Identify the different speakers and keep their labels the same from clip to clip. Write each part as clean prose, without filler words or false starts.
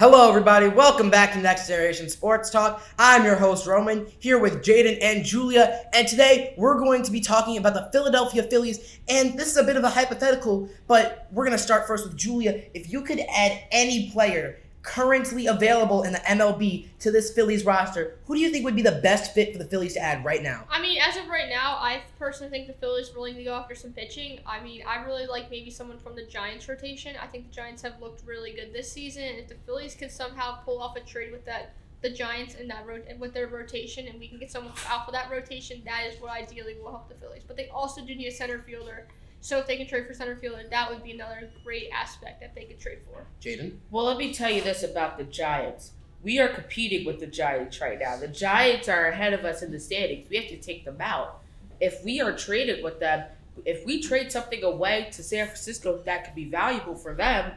Speaker 1: Hello, everybody. Welcome back to Next Generation Sports Talk. I'm your host, Roman, here with Jaden and Julia. And today we're going to be talking about the Philadelphia Phillies. And this is a bit of a hypothetical, but we're going to start first with Julia. If you could add any player currently available in the MLB to this Phillies roster, who do you think would be the best fit for the Phillies to add right now?
Speaker 2: I mean, as of right now, I personally think the Phillies are willing to go after some pitching. I mean, I really like maybe someone from the Giants rotation. I think the Giants have looked really good this season, and if the Phillies can somehow pull off a trade with the Giants and with their rotation, and we can get someone out for that rotation, that is what ideally will help the Phillies. But they also do need a center fielder. So if they can trade for center fielder, that would be another great aspect that they could trade for.
Speaker 1: Jaden?
Speaker 3: Well, let me tell you this about the Giants. We are competing with the Giants right now. The Giants are ahead of us in the standings. We have to take them out. If we are traded with them, if we trade something away to San Francisco that could be valuable for them,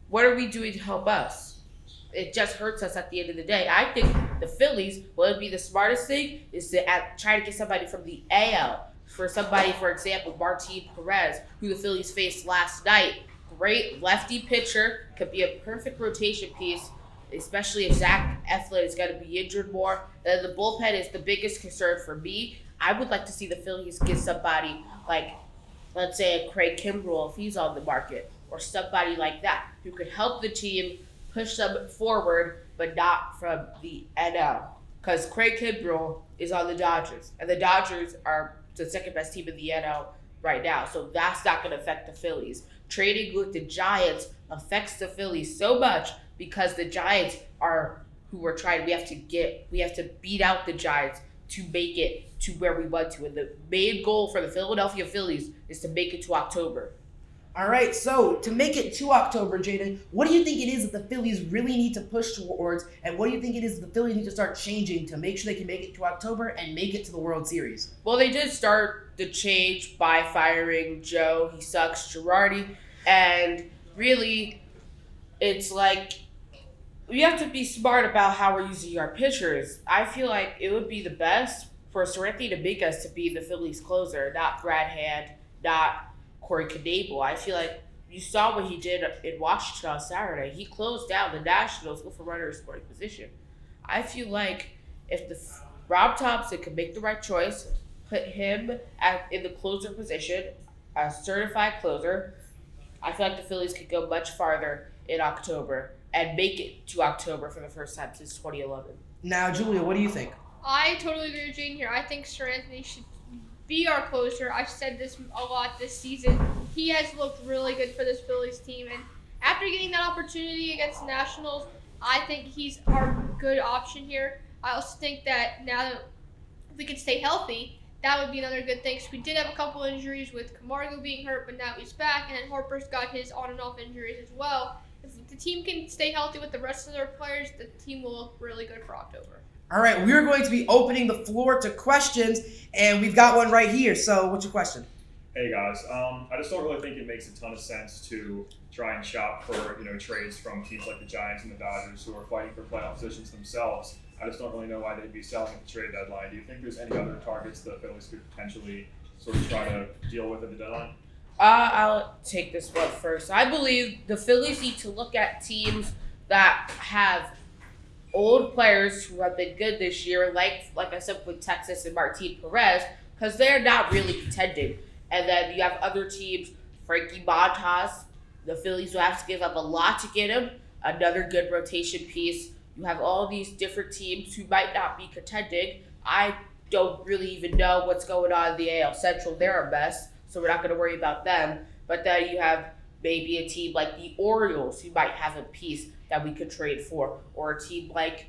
Speaker 3: what are we doing to help us? It just hurts us at the end of the day. I think the Phillies, what would be the smartest thing is to try to get somebody from the AL. For somebody, for example, Martin Perez, who the Phillies faced last night. Great lefty pitcher, could be a perfect rotation piece, especially if Zach Eflin is going to be injured more. The bullpen is the biggest concern for me. I would like to see the Phillies get somebody like, let's say, a Craig Kimbrell if he's on the market, or somebody like that who could help the team push them forward, but not from the NL. Because Craig Kimbrell is on the Dodgers, and the Dodgers are the second best team in the NL right now. So that's not going to affect the Phillies. Trading with the Giants affects the Phillies so much because the Giants are who we're trying. We have to beat out the Giants to make it to where we want to. And the main goal for the Philadelphia Phillies is to make it to October.
Speaker 1: All right, so to make it to October, Jaden, what do you think it is that the Phillies really need to push towards, and what do you think it is that the Phillies need to start changing to make sure they can make it to October and make it to the World Series?
Speaker 3: Well, they did start the change by firing Joe, he sucks, Girardi, and really, it's like we have to be smart about how we're using our pitchers. I feel like it would be the best for Seranthony Dominguez to be the Phillies closer, not Brad Hand, not Corey Knebel. I feel like you saw what he did in Washington on Saturday. He closed down the Nationals with a runner in scoring position. I feel like if Rob Thompson could make the right choice, put him in the closer position, a certified closer, I feel like the Phillies could go much farther in October and make it to October for the first time since 2011.
Speaker 1: Now, Julia, what do you think?
Speaker 2: I totally agree with Jane here. I think Seranthony should be our closer. I've said this a lot this season. He has looked really good for this Phillies team, and after getting that opportunity against the Nationals, I think he's our good option here. I also think that now that we can stay healthy, that would be another good thing. So we did have a couple injuries with Camargo being hurt, but now he's back, and then Harper's got his on and off injuries as well. If the team can stay healthy with the rest of their players, the team will look really good for October.
Speaker 1: All right, we're going to be opening the floor to questions, and we've got one right here. So what's your question?
Speaker 4: Hey guys, I just don't really think it makes a ton of sense to try and shop for trades from teams like the Giants and the Dodgers who are fighting for playoff positions themselves. I just don't really know why they'd be selling at the trade deadline. Do you think there's any other targets the Phillies could potentially sort of try to deal with at the deadline?
Speaker 3: I'll take this one first. I believe the Phillies need to look at teams that have old players who have been good this year, like I said with Texas and Martin Perez, because they're not really contending. And then you have other teams, Frankie Montas. The Phillies will have to give up a lot to get him. Another good rotation piece. You have all these different teams who might not be contending. I don't really even know what's going on in the AL Central. They're a mess, so we're not going to worry about them. But then you have maybe a team like the Orioles who might have a piece that we could trade for, or a team like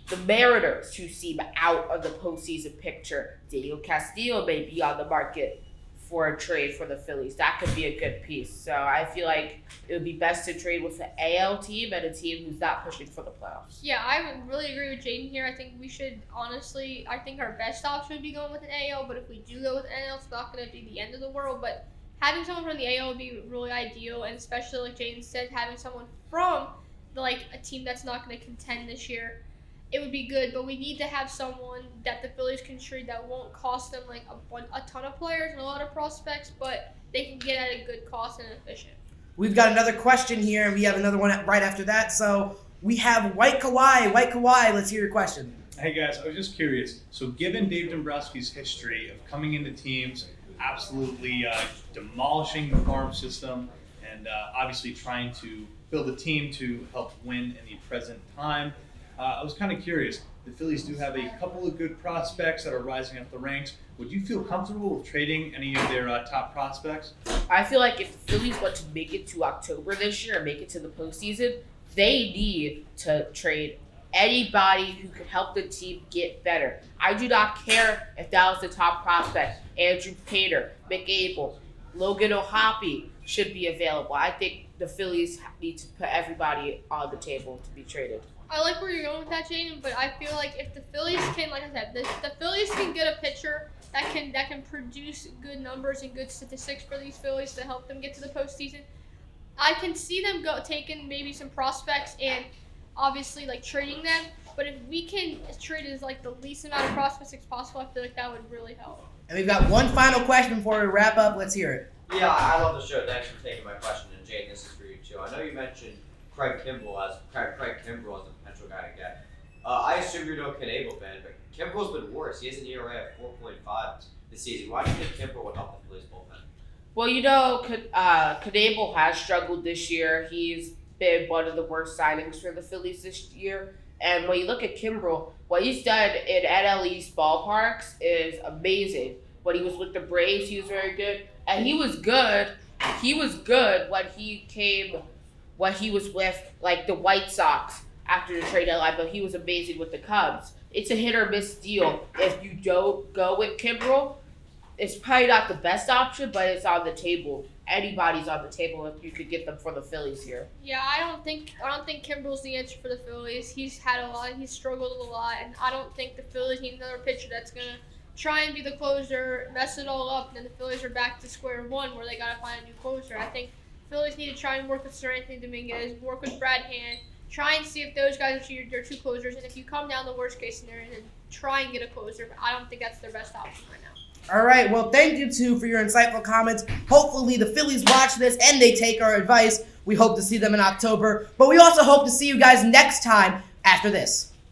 Speaker 3: the Mariners who seem out of the postseason picture. Daniel Castillo may be on the market for a trade for the Phillies. That could be a good piece. So I feel like it would be best to trade with an AL team and a team who's not pushing for the playoffs.
Speaker 2: Yeah, I would really agree with Jaden here. I think we should, honestly, I think our best option would be going with an AL, but if we do go with an AL, it's not going to be the end of the world. But having someone from the AL would be really ideal, and especially, like Jaden said, having someone from a team that's not going to contend this year, it would be good. But we need to have someone that the Phillies can trade that won't cost them a ton of players and a lot of prospects, but they can get at a good cost and efficient.
Speaker 1: We've got another question here, and we have another one right after that. So we have White Kawhi. White Kawhi, let's hear your question.
Speaker 5: Hey guys, I was just curious. So, given Dave Dombrowski's history of coming into teams, absolutely demolishing the farm system, and obviously trying to build a team to help win in the present time, I was kind of curious. The Phillies do have a couple of good prospects that are rising up the ranks. Would you feel comfortable with trading any of their top prospects?
Speaker 3: I feel like if the Phillies want to make it to October this year and make it to the postseason, they need to trade anybody who can help the team get better. I do not care if that was the top prospect. Andrew Painter, McAble, Logan O'Hoppe should be available. I think the Phillies need to put everybody on the table to be traded.
Speaker 2: I like where you're going with that, Jaden, but I feel like if the Phillies can, like I said, the Phillies can get a pitcher that can produce good numbers and good statistics for these Phillies to help them get to the postseason, I can see them taking maybe some prospects and obviously like trading them. But if we can trade as like the least amount of prospects as possible, I feel like that would really help.
Speaker 1: And we've got one final question before we wrap up. Let's hear it.
Speaker 6: Yeah, I love the show. Thanks for taking my question. And Jane, this is for you too. I know you mentioned Craig Kimbrell as a potential guy to get. I assume you're no Knebel fan, but Kimbrell's been worse. He has an ERA of 4.5 this season. Why do you think Kimbrell would help the Phillies bullpen?
Speaker 3: Well, you know, Knebel has struggled this year. He's been one of the worst signings for the Phillies this year. And when you look at Kimbrell, what he's done in NL East ballparks is amazing. When he was with the Braves, he was very good. And he was good. He was good when he was with, like, the White Sox after the trade deadline, but he was amazing with the Cubs. It's a hit or miss deal. If you don't go with Kimbrell, it's probably not the best option, but it's on the table. Anybody's on the table if you could get them for the Phillies here.
Speaker 2: Yeah, I don't think Kimbrell's the answer for the Phillies. He's struggled a lot, and I don't think the Phillies need another pitcher that's gonna try and be the closer, mess it all up, and then the Phillies are back to square one where they gotta find a new closer. I think Phillies need to try and work with Sir Anthony Dominguez, work with Brad Hand, try and see if those guys are their two closers, and if you come down the worst case scenario, then try and get a closer. But I don't think that's their best option right now.
Speaker 1: All right, well, thank you, too, for your insightful comments. Hopefully the Phillies watch this and they take our advice. We hope to see them in October. But we also hope to see you guys next time after this.